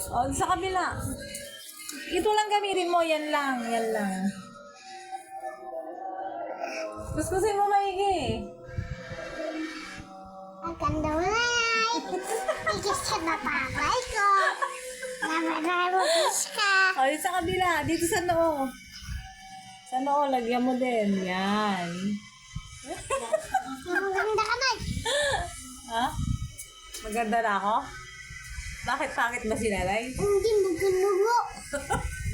O, sa kabila. Ito lang gamitin mo. Yan lang. Yan lang. Kuskusin mo maigi. Ang ganda mo na yan. Ikis ka na papay ko. Namararugis ka. O, yun sa kabila. Dito sa noo. Sa noo, lagyan mo din. Yan. Ang ganda ka na. Ha? Maganda na ako? Bakit pangit ba si nanay? Hindi maganda mo.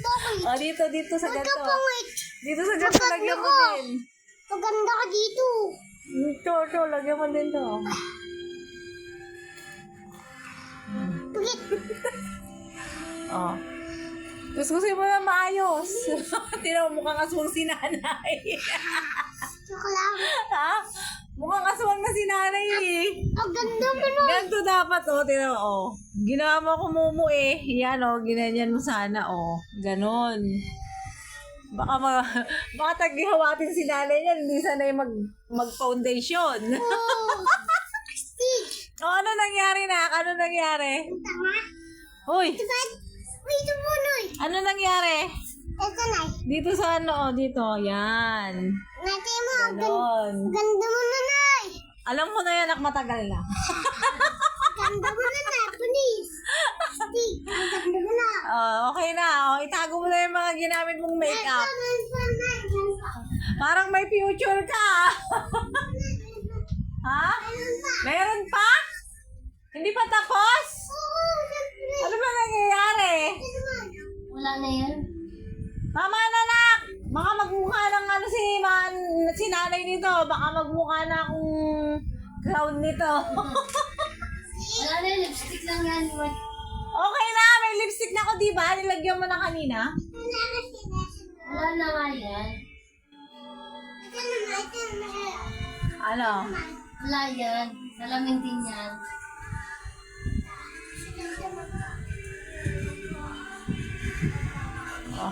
Bakit? O, dito sa ganito. Magkapangit. Dito sa ganito, lagyan mo din. Maganda ka dito. Ito, lagyan mo din to. Bakit? Oh. Kuskusin mo na maayos. Tinaw, mukhang aswang si nanay. Joke lang. Ha? Mukhang aswang na si nanay eh. Ang ganda mo na. Ganito dapat, oh. Tinaw, oh. Ginawa mo kumumu eh. Yan, oh. Ginanyan mo sana, oh. Ganon. Baka taghihawatin si nanay niya. Hindi sanay mag-foundation. Oh. Astig. Oh, ano nangyari na? Ano nangyari? Ang tanga. Hoy, Diba? Uy, ito po, Noy. ano nangyari? Ito, Nay. Dito sa ano, oh, dito. Yan. Natin mo. Ang Ganon. ganda mo na, Nay. Alam ko na yan, nak matagal na. Ang ganda mo na, Nay. Please. Astig. Ang ganda mo na. Okay na. Oh, itago mo na yung mga ginamit mong makeup. Parang may future ka. Ha? Meron pa? Hindi pa tapos? Ano ba nangyayari? Wala na yan. Tama na, nak. Baka magmukha ng ano si nanay nito. Baka magmukha na akong clown nito. Wala na yan. Lipstick lang yan. Okay na, may lipstick na ako, di ba? Nilagyan mo na kanina. Wala na nga yan. Ano? Wala yan. Salamin din yan. Oh.